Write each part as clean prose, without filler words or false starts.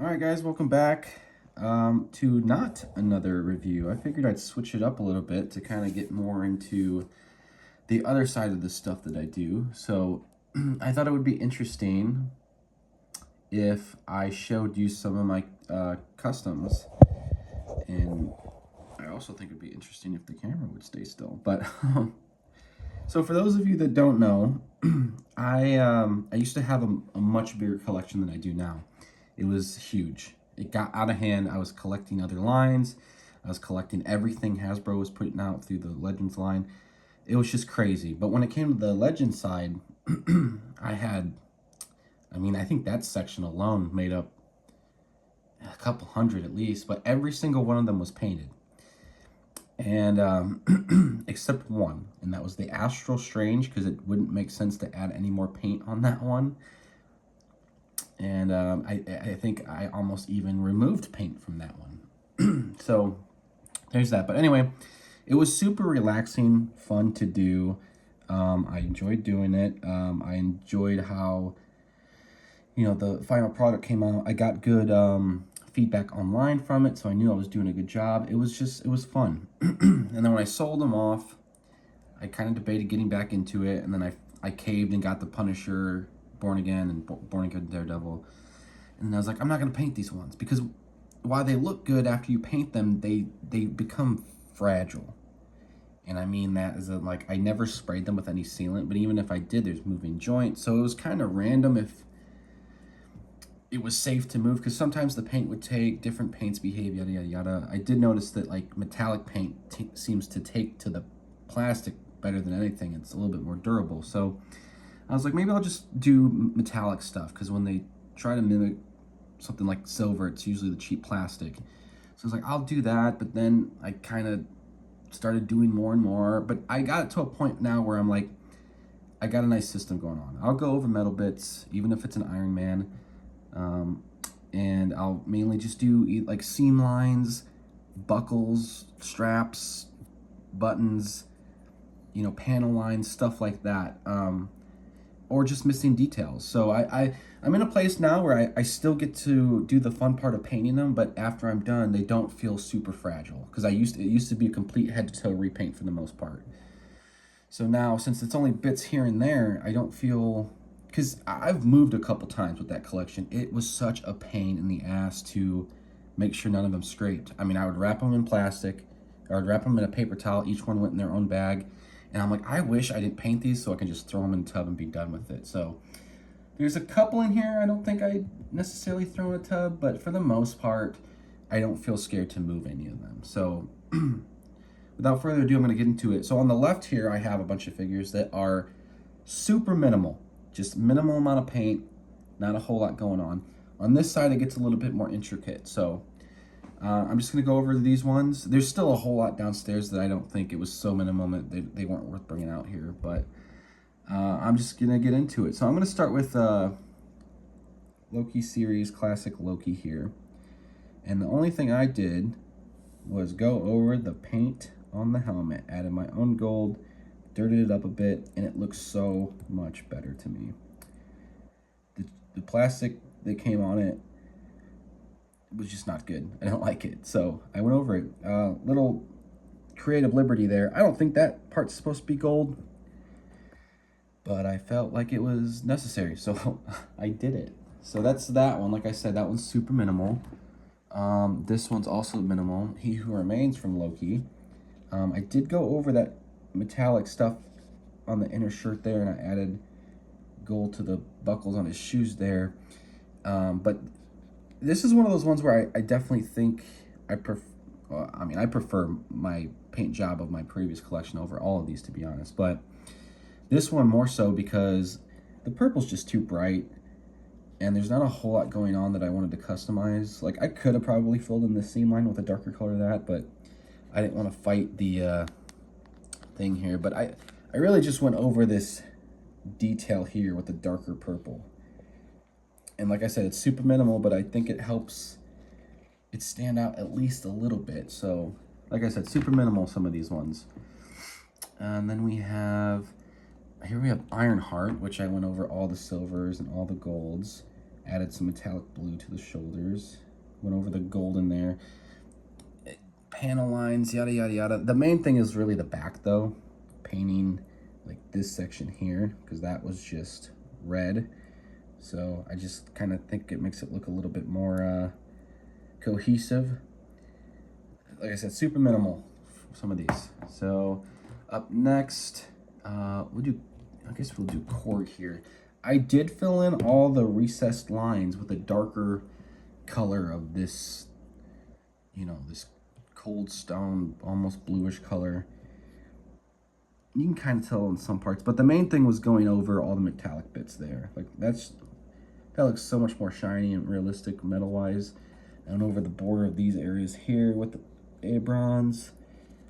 Alright guys, welcome back to not another review. I figured I'd switch it up a little bit to kind of get more into the other side of the stuff that I do. So I thought it would be interesting if I showed you some of my customs. And I also think it'd be interesting if the camera would stay still. But so for those of you that don't know, I used to have a much bigger collection than I do now. It was huge. It got out of hand. I was collecting other lines. I was collecting everything Hasbro was putting out through the Legends line. It was just crazy. But when it came to the Legends side, I think that section alone made up a couple hundred at least, but every single one of them was painted. And except one, and that was the Astral Strange, because it wouldn't make sense to add any more paint on that one. And I think I almost even removed paint from that one. So there's that. But anyway, it was super relaxing, fun to do. I enjoyed doing it. I enjoyed how, the final product came out. I got good feedback online from it, so I knew I was doing a good job. It was fun. And then when I sold them off, I kind of debated getting back into it, and then I caved and got the Punisher, Born Again, and Born Again Daredevil. And I was like, I'm not going to paint these ones, because while they look good after you paint them, they become fragile. And I mean that as I never sprayed them with any sealant, but even if I did, there's moving joints. So it was kind of random if it was safe to move, because sometimes the paint would take, different paints behave, yada, yada, yada. I did notice that metallic paint seems to take to the plastic better than anything. It's a little bit more durable. So I was like, maybe I'll just do metallic stuff, because when they try to mimic something like silver, it's usually the cheap plastic. So I was like, I'll do that, but then I kind of started doing more and more. But I got it to a point now where I'm like, I got a nice system going on. I'll go over metal bits, even if it's an Iron Man, and I'll mainly just do like seam lines, buckles, straps, buttons, panel lines, stuff like that. Or just missing details. So I'm in a place now where I still get to do the fun part of painting them, but after I'm done, they don't feel super fragile, because it used to be a complete head to toe repaint for the most part. So now, since it's only bits here and there, I don't feel, because I've moved a couple times with that collection. It was such a pain in the ass to make sure none of them scraped. I mean, I would wrap them in plastic, or I'd wrap them in a paper towel. Each one went in their own bag. And I'm like, I wish I didn't paint these so I can just throw them in a tub and be done with it. So there's a couple in here I don't think I necessarily throw in a tub, but for the most part, I don't feel scared to move any of them. So without further ado, I'm going to get into it. So on the left here, I have a bunch of figures that are super minimal, just minimal amount of paint, not a whole lot going on. On this side, it gets a little bit more intricate. So I'm just going to go over these ones. There's still a whole lot downstairs that I don't think it was so minimum that they weren't worth bringing out here. But I'm just going to get into it. So I'm going to start with Loki series, classic Loki here. And the only thing I did was go over the paint on the helmet. Added my own gold, dirted it up a bit, and it looks so much better to me. The plastic that came on it was just not good. I don't like it. So I went over it. Little creative liberty there. I don't think that part's supposed to be gold, but I felt like it was necessary, so I did it. So that's that one. Like I said, that one's super minimal. This one's also minimal. He Who Remains from Loki. I did go over that metallic stuff on the inner shirt there, and I added gold to the buckles on his shoes there. But this is one of those ones where I definitely think I prefer my paint job of my previous collection over all of these, to be honest. But this one more so because the purple's just too bright, and there's not a whole lot going on that I wanted to customize. Like, I could have probably filled in the seam line with a darker color of that, but I didn't want to fight the thing here. But I really just went over this detail here with the darker purple. And like I said, it's super minimal, but I think it helps it stand out at least a little bit. So, like I said, super minimal, some of these ones. And then here we have Ironheart, which I went over all the silvers and all the golds. Added some metallic blue to the shoulders. Went over the gold in there. Panel lines, yada, yada, yada. The main thing is really the back, though. Painting, like, this section here, because that was just red. So I just kind of think it makes it look a little bit more cohesive. Like I said, super minimal, some of these. So up next, I guess we'll do cord here. I did fill in all the recessed lines with a darker color of this, you know, this cold stone, almost bluish color. You can kind of tell in some parts, but the main thing was going over all the metallic bits there. Like that looks so much more shiny and realistic metal-wise. And over the border of these areas here with the Abrons.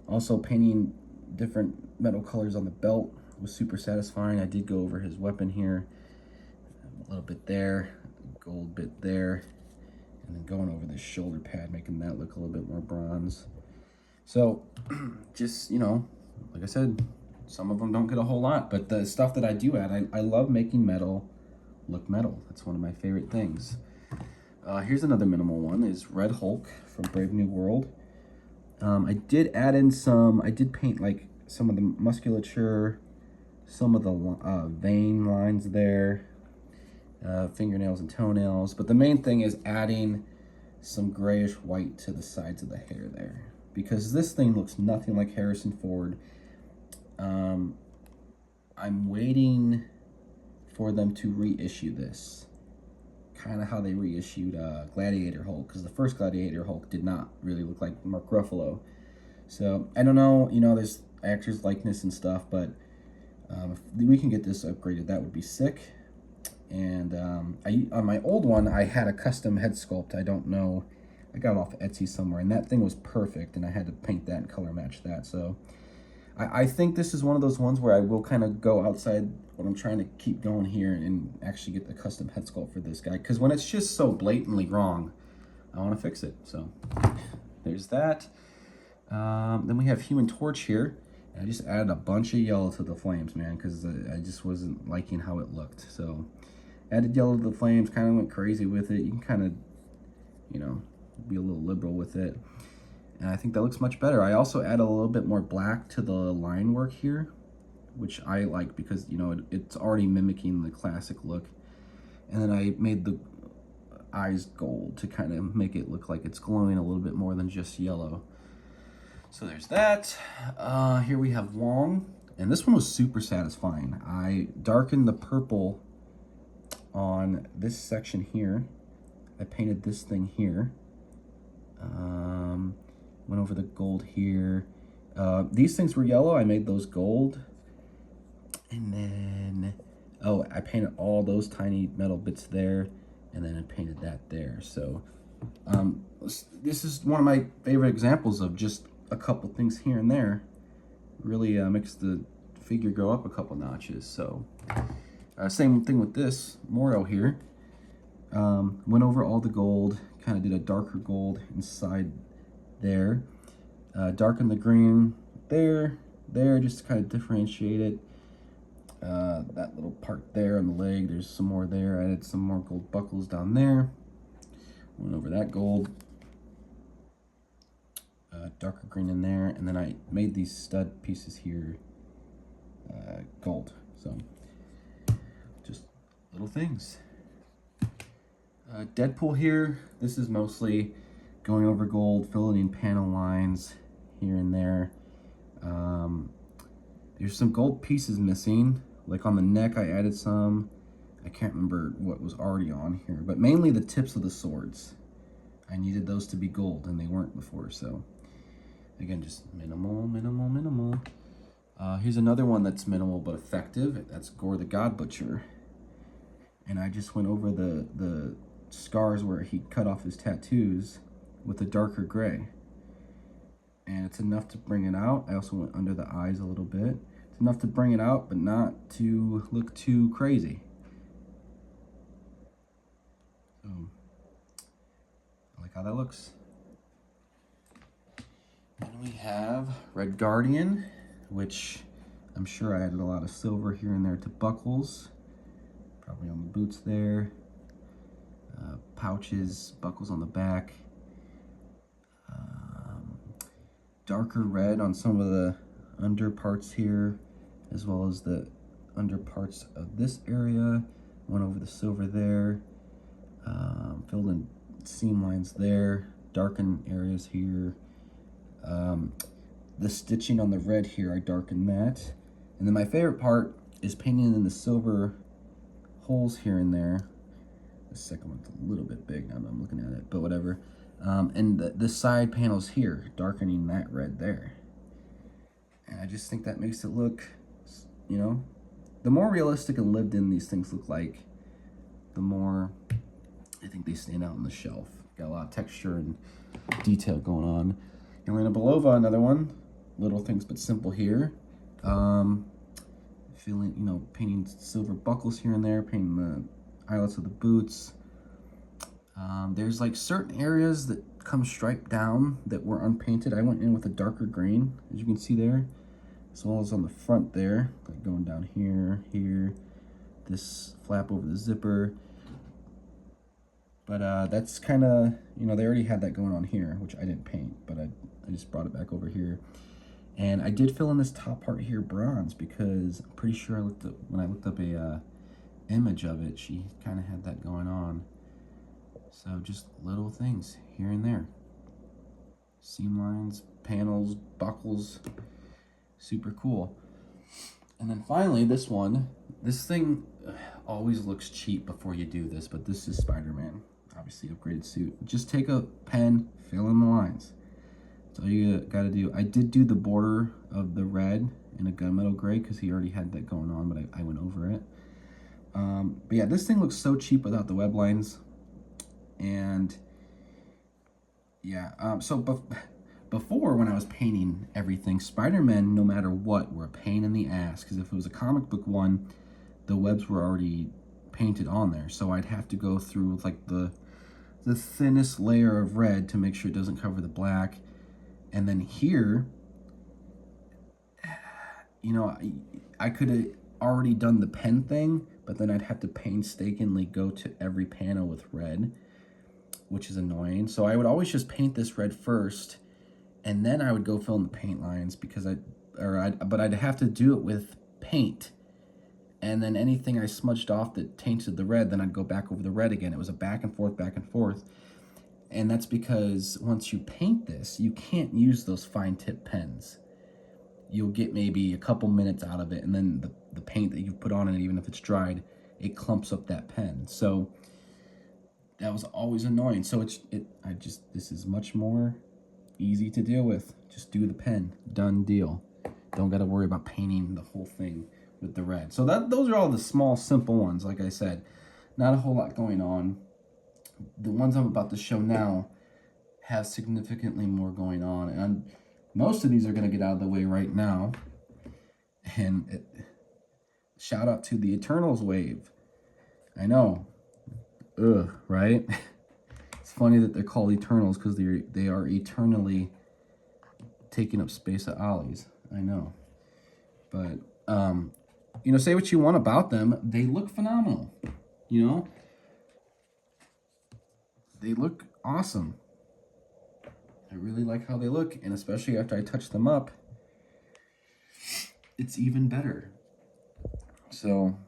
Also painting different metal colors on the belt was super satisfying. I did go over his weapon here, a little bit there, gold bit there, and then going over this shoulder pad, making that look a little bit more bronze. So just, you know, like I said, some of them don't get a whole lot, but the stuff that I do add, I love making metal look metal. That's one of my favorite things. Here's another minimal one, is Red Hulk from Brave New World. I did add in I did paint like some of the musculature, some of the vein lines there, fingernails and toenails. But the main thing is adding some grayish white to the sides of the hair there, because this thing looks nothing like Harrison Ford. I'm waiting for them to reissue this, kind of how they reissued Gladiator Hulk, because the first Gladiator Hulk did not really look like Mark Ruffalo. So I don't know, you know, there's actors likeness and stuff, but if we can get this upgraded, that would be sick. And on my old one, I had a custom head sculpt. I don't know, I got it off Etsy somewhere, and that thing was perfect, and I had to paint that and color match that. So I think this is one of those ones where I will kind of go outside what I'm trying to keep going here and actually get the custom head sculpt for this guy, because when it's just so blatantly wrong, I want to fix it. So there's that. Then we have Human Torch here. And I just added a bunch of yellow to the flames, man, because I just wasn't liking how it looked. So added yellow to the flames, kind of went crazy with it. You can kind of, you know, be a little liberal with it. And I think that looks much better. I also add a little bit more black to the line work here, which I like because, you know, it's already mimicking the classic look. And then I made the eyes gold to kind of make it look like it's glowing a little bit more than just yellow. So there's that. Here we have Wong, and this one was super satisfying. I darkened the purple on this section here. I painted this thing here. Went over the gold here. These things were yellow. I made those gold. And then, oh, I painted all those tiny metal bits there, and then I painted that there. So this is one of my favorite examples of just a couple things here and there. Really makes the figure go up a couple notches. So same thing with this Moro here. Went over all the gold, kind of did a darker gold inside there. Darkened the green there, just to kind of differentiate it. That little part there on the leg, there's some more there. I added some more gold buckles down there. Went over that gold. Darker green in there, and then I made these stud pieces here gold. So just little things. Deadpool here, this is mostly going over gold, filling in panel lines here and there. There's some gold pieces missing, like on the neck I added some. I can't remember what was already on here, but mainly the tips of the swords. I needed those to be gold, and they weren't before, so again, just minimal. Here's another one that's minimal but effective. That's Gore the God Butcher. And I just went over the scars where he cut off his tattoos with a darker gray. And it's enough to bring it out. I also went under the eyes a little bit. It's enough to bring it out, but not to look too crazy. So, I like how that looks. Then we have Red Guardian, which I'm sure I added a lot of silver here and there to buckles. Probably on the boots there. pouches, buckles on the back. Darker red on some of the under parts here, as well as the under parts of this area. Went over the silver there. Filled in seam lines there. Darken areas here. The stitching on the red here, I darkened that. And then my favorite part is painting in the silver holes here and there. The second one's a little bit big now that I'm looking at it, but whatever. And the side panels here, darkening that red there. And I just think that makes it look, you know, the more realistic and lived in these things look like, the more I think they stand out on the shelf. Got a lot of texture and detail going on. Elena Belova, another one. Little things but simple here. Feeling, you know, painting silver buckles here and there, painting the eyelets of the boots. There's like certain areas that come striped down that were unpainted. I went in with a darker green, as you can see there, as well as on the front there, like going down here, here, this flap over the zipper. But that's kind of, you know, they already had that going on here, which I didn't paint, but I just brought it back over here. And I did fill in this top part here bronze because I'm pretty sure when I looked up a image of it, she kind of had that going on. So just little things here and there. Seam lines, panels, buckles, super cool. And then finally this one, this thing always looks cheap before you do this, but this is Spider-Man, obviously upgraded suit. Just take a pen, fill in the lines. That's all you gotta do. I did do the border of the red in a gunmetal gray because he already had that going on, but I went over it. But yeah, this thing looks so cheap without the web lines. And yeah, before when I was painting everything, Spider-Man, no matter what, were a pain in the ass. Because if it was a comic book one, the webs were already painted on there. So I'd have to go through with like the thinnest layer of red to make sure it doesn't cover the black. And then here, you know, I could have already done the pen thing, but then I'd have to painstakingly go to every panel with red, which is annoying. So I would always just paint this red first, and then I would go fill in the paint lines because but I'd have to do it with paint. And then anything I smudged off that tainted the red, then I'd go back over the red again. It was a back and forth, back and forth. And that's because once you paint this, you can't use those fine tip pens. You'll get maybe a couple minutes out of it, and then the paint that you've put on it, even if it's dried, it clumps up that pen. So that was always annoying. So this is much more easy to deal with. Just do the pen, done deal. Don't got to worry about painting the whole thing with the red. So those are all the small, simple ones. Like I said, not a whole lot going on. The ones I'm about to show now have significantly more going on, and most of these are going to get out of the way right now. And shout out to the Eternals wave. I know. Ugh, right? It's funny that they're called Eternals because they are eternally taking up space at Ollie's. I know. But, you know, say what you want about them. They look phenomenal. You know? They look awesome. I really like how they look, and especially after I touch them up, it's even better. So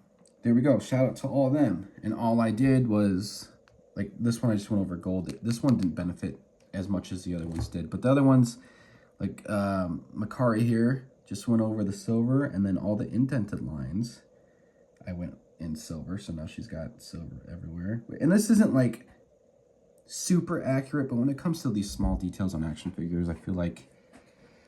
there we go. Shout out to all of them. And all I did was, like, this one I just went over gold. This one didn't benefit as much as the other ones did, but the other ones, like Makari here, just went over the silver, and then all the indented lines I went in silver. So now she's got silver everywhere. And this isn't like super accurate, but when it comes to these small details on action figures, I feel like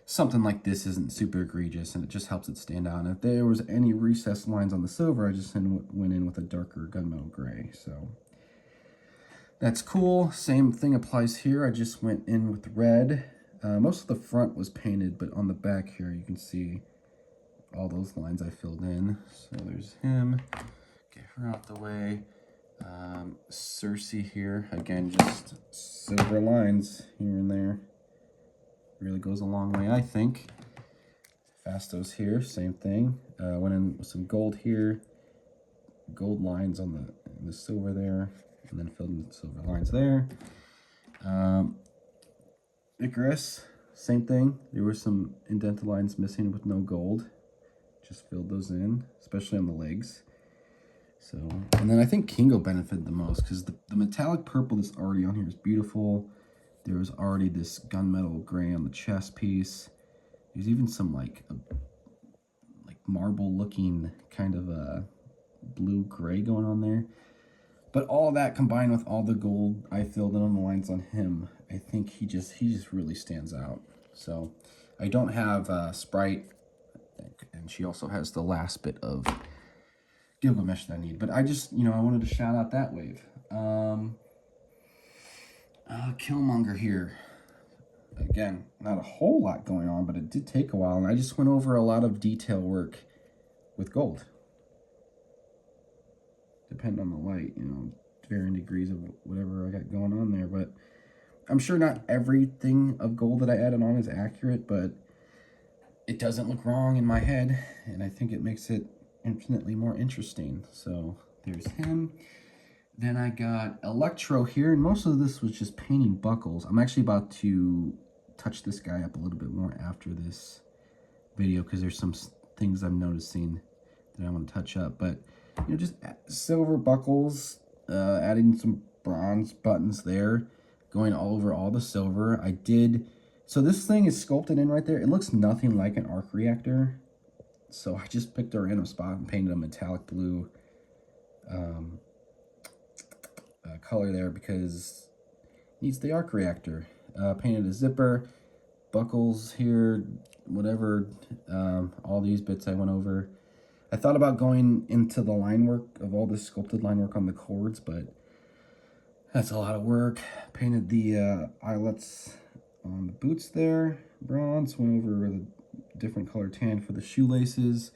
something like this isn't super egregious, and it just helps it stand out. And if there was any recessed lines on the silver, I just went in with a darker gunmetal gray. So that's cool. Same thing applies here. I just went in with red. Most of the front was painted, but on the back here you can see all those lines I filled in. So there's him. Get her out the way. Cersei here, again, just silver lines here and there. Really goes a long way, I think. Fastos here, same thing. Went in with some gold here. Gold lines on the silver there. and then filled in silver lines there. Icarus, same thing. There were some indented lines missing with no gold. Just filled those in, especially on the legs. So, and then I think Kingo benefited the most because the metallic purple that's already on here is beautiful. There was already this gunmetal gray on the chest piece. There's even some like marble looking kind of a blue gray going on there. But all that combined with all the gold I filled in on the lines on him, I think he just really stands out. So I don't have Sprite, and she also has the last bit of Gilgamesh that I need. But I just, I wanted to shout out that wave. Killmonger here. Again, not a whole lot going on, but it did take a while. And I just went over a lot of detail work with gold. Depending on the light, varying degrees of whatever I got going on there. But I'm sure not everything of gold that I added on is accurate, but it doesn't look wrong in my head. And I think it makes it infinitely more interesting. So there's him. Then I got Electro here, and most of this was just painting buckles. I'm actually about to touch this guy up a little bit more after this video because there's some things I'm noticing that I want to touch up. But, just silver buckles, adding some bronze buttons there, going all over all the silver. So this thing is sculpted in right there. It looks nothing like an arc reactor. So I just picked a random spot and painted a metallic blue color there because it needs the arc reactor. Painted a zipper, buckles here, whatever, all these bits I went over. I thought about going into the line work of all this sculpted line work on the cords, but that's a lot of work. Painted the eyelets on the boots there, bronze, went over the different color tan for the shoelaces,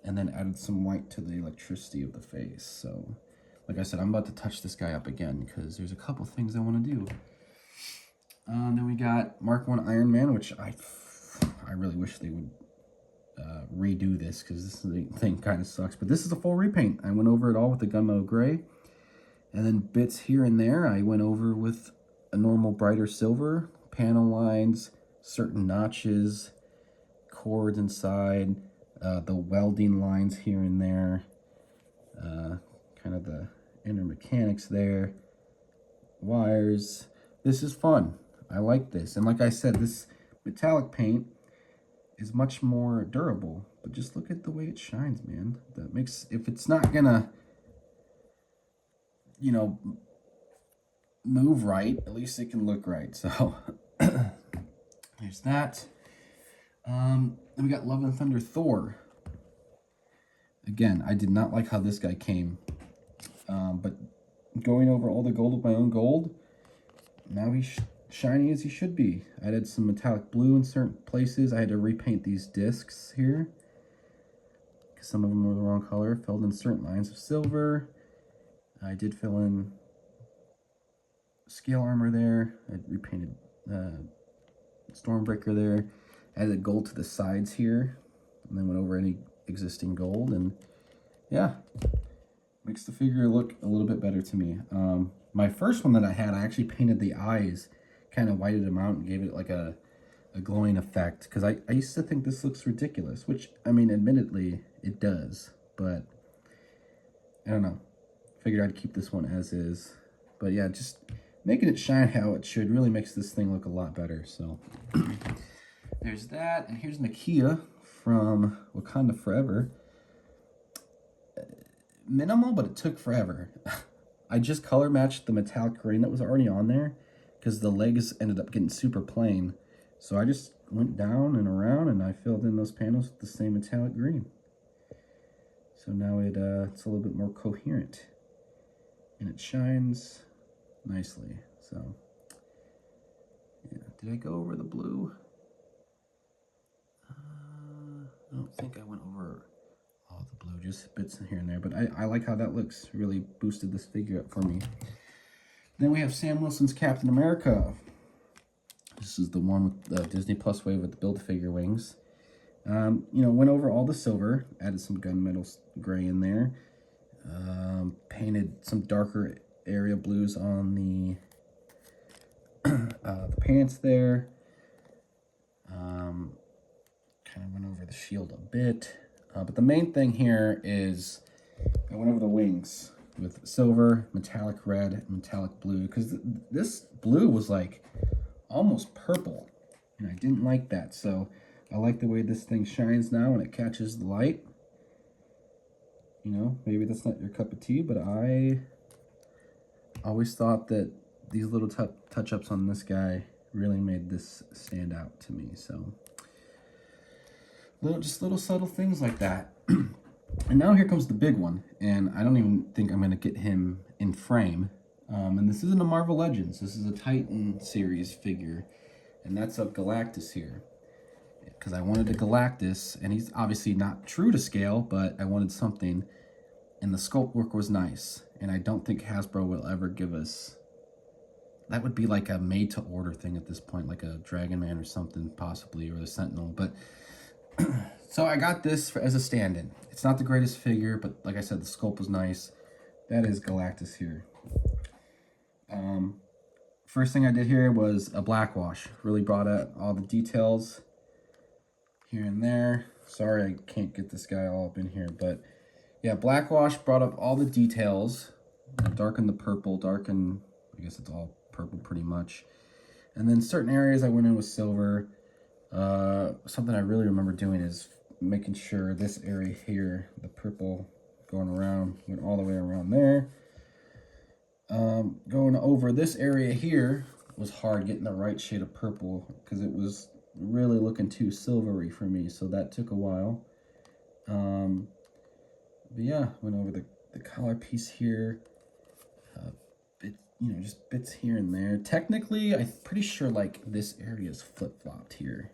and then added some white to the electricity of the face. So like I said, I'm about to touch this guy up again because there's a couple things I want to do. Then we got Mark 1 Iron Man, which I really wish they would redo this because this thing kind of sucks. But this is a full repaint. I went over it all with the gunmetal gray. And then bits here and there I went over with a normal brighter silver, panel lines, certain notches, cords inside, the welding lines here and there, kind of the inner mechanics there, wires. This is fun. I like this. And like I said, this metallic paint is much more durable, but just look at the way it shines, man. That makes, if it's not gonna, move right, at least it can look right. So there's that. Then we got Love and Thunder Thor. Again, I did not like how this guy came. But going over all the gold with my own gold, now he's shiny as he should be. I added some metallic blue in certain places. I had to repaint these discs here because some of them were the wrong color. Filled in certain lines of silver. I did fill in scale armor there. I repainted Stormbreaker there. Added gold to the sides here, and then went over any existing gold, and yeah, makes the figure look a little bit better to me. My first one that I had, I actually painted the eyes, kind of whited them out and gave it like a glowing effect, because I used to think this looks ridiculous, which, I mean, admittedly, it does, but I don't know. Figured I'd keep this one as is. But yeah, just making it shine how it should really makes this thing look a lot better, so there's that. And here's Nakia from Wakanda Forever. Minimal, but it took forever. I just color matched the metallic green that was already on there because the legs ended up getting super plain. So I just went down and around and I filled in those panels with the same metallic green. So now it's a little bit more coherent and it shines nicely. So yeah, did I go over the blue? I don't think I went over all the blue, just bits here and there, but I like how that looks. Really boosted this figure up for me. Then we have Sam Wilson's Captain America. This is the one with the Disney Plus wave with the Build-A-Figure wings. Went over all the silver, added some gunmetal gray in there, painted some darker area blues on the pants there. Kind of went over the shield a bit. But the main thing here is I went over the wings with silver, metallic red, and metallic blue, because this blue was like almost purple, and I didn't like that. So I like the way this thing shines now when it catches the light. You know, maybe that's not your cup of tea, but I always thought that these little touch-ups on this guy really made this stand out to me. So just little subtle things like that. And now here comes the big one, and I don't even think I'm going to get him in frame. And this isn't a Marvel Legends. This is a Titan series figure, and that's of Galactus here. Because I wanted a Galactus, and he's obviously not true to scale, but I wanted something, and the sculpt work was nice. And I don't think Hasbro will ever give us... That would be like a made-to-order thing at this point, like a Dragon Man or something, possibly, or the Sentinel, but... So I got this as a stand-in. It's not the greatest figure, but like I said, the sculpt was nice. That is Galactus here. First thing I did here was a black wash. Really brought out all the details here and there. Sorry I can't get this guy all up in here, but yeah, black wash brought up all the details. Darkened the purple, darkened, I guess it's all purple pretty much. And then certain areas I went in with silver. Something I really remember doing is making sure this area here, the purple going around, went all the way around there. Going over this area here was hard, getting the right shade of purple because it was really looking too silvery for me, so that took a while. But yeah, went over the collar piece here. Just bits here and there. Technically, I'm pretty sure like this area is flip-flopped here.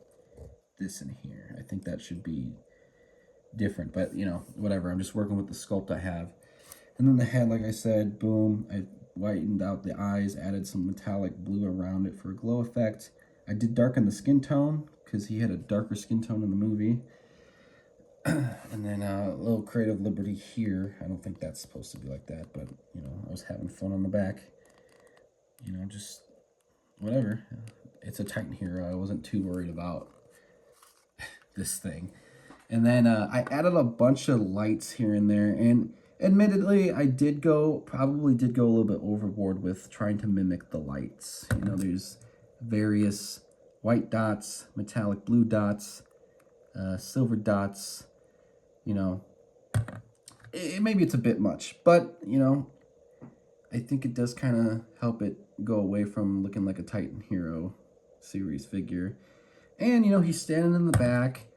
This in here. I think that should be different, but you know, whatever. I'm just working with the sculpt I have. And then the head, like I said, boom. I whitened out the eyes, added some metallic blue around it for a glow effect. I did darken the skin tone because he had a darker skin tone in the movie. And then a little creative liberty here. I don't think that's supposed to be like that, but you know, I was having fun on the back. You know, just whatever. It's a Titan hero. I wasn't too worried about this thing. And then I added a bunch of lights here and there, and admittedly I probably did go a little bit overboard with trying to mimic the lights. You know, there's various white dots, metallic blue dots, silver dots. You know, maybe it's a bit much, but you know, I think it does kind of help it go away from looking like a Titan hero series figure. And you know, he's standing in the back.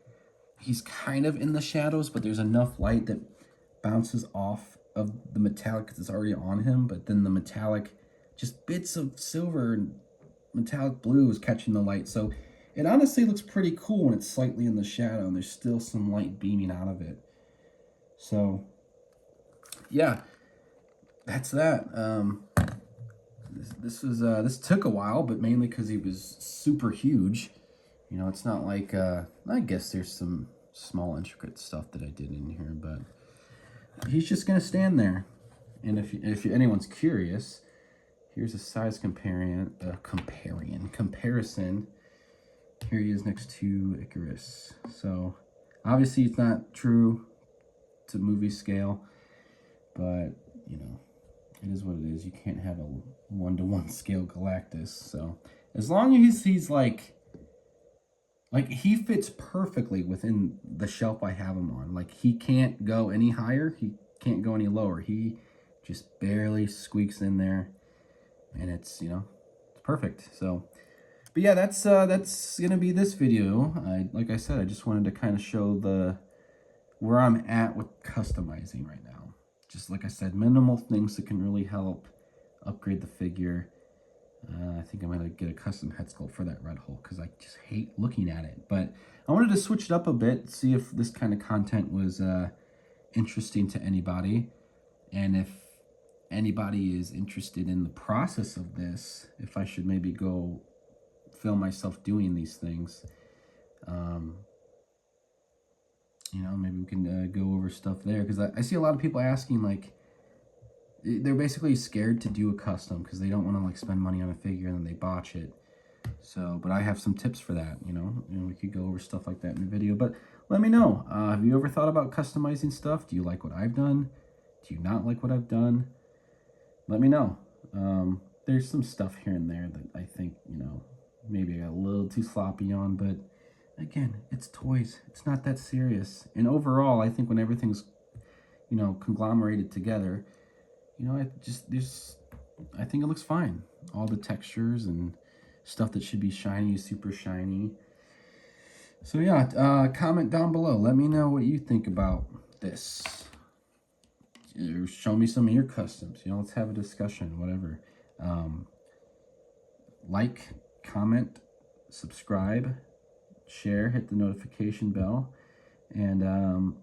He's kind of in the shadows, but there's enough light that bounces off of the metallic because it's already on him. But then the metallic, just bits of silver and metallic blue is catching the light. So it honestly looks pretty cool when it's slightly in the shadow and there's still some light beaming out of it. So yeah, that's that. This took a while, but mainly because he was super huge. You know, it's not like, I guess there's some small intricate stuff that I did in here, but he's just going to stand there. And if anyone's curious, here's a size comparison. Here he is next to Icarus. So, obviously it's not true to movie scale, but, you know, it is what it is. You can't have a one-to-one scale Galactus. So, as long as he's like he fits perfectly within the shelf I have him on. Like, he can't go any higher. He can't go any lower. He just barely squeaks in there. And it's, you know, it's perfect. So, but yeah, that's going to be this video. Like I said, I just wanted to kind of show where I'm at with customizing right now. Just like I said, minimal things that can really help upgrade the figure. I think I'm going to get a custom head sculpt for that Red Hulk because I just hate looking at it. But I wanted to switch it up a bit, see if this kind of content was interesting to anybody. And if anybody is interested in the process of this, if I should maybe go film myself doing these things. You know, maybe we can go over stuff there. Because I see a lot of people asking, like, they're basically scared to do a custom because they don't want to like spend money on a figure and then they botch it. So, but I have some tips for that, you know, and we could go over stuff like that in the video. But let me know, have you ever thought about customizing stuff? Do you like what I've done? Do you not like what I've done? Let me know. There's some stuff here and there that I think, you know, maybe I got a little too sloppy on, but again, it's toys. It's not that serious. And overall, I think when everything's, you know, conglomerated together, you know, I think it looks fine. All the textures and stuff that should be shiny is super shiny. So yeah, comment down below. Let me know what you think about this. Show me some of your customs. You know, let's have a discussion, whatever. Like, comment, subscribe, share, hit the notification bell, and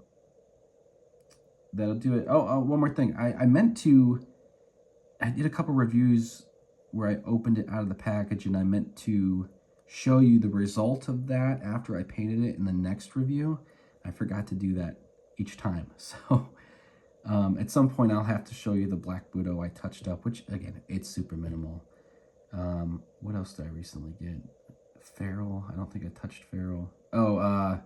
that'll do it. Oh, one more thing. I did a couple reviews where I opened it out of the package, and I meant to show you the result of that after I painted it in the next review. I forgot to do that each time. So at some point I'll have to show you the Black Budo I touched up, which again, it's super minimal. What else did I recently get? Feral. I don't think I touched Feral. Oh,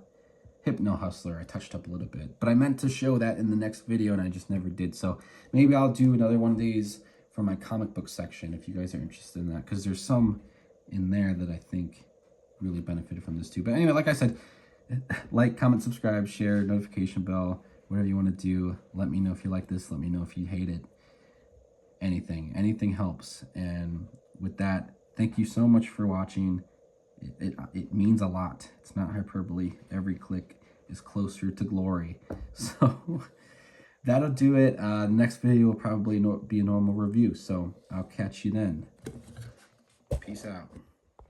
Hypno Hustler, I touched up a little bit, but I meant to show that in the next video and I just never did. So maybe I'll do another one of these for my comic book section if you guys are interested in that, because there's some in there that I think really benefited from this too. But anyway, like I said, like, comment, subscribe, share, notification bell, whatever you want to do. Let me know if you like this. Let me know if you hate it. Anything helps. And with that, thank you so much for watching. It means a lot. It's not hyperbole. Every click is closer to glory. So that'll do it. Next video will probably be a normal review. So I'll catch you then. Peace out.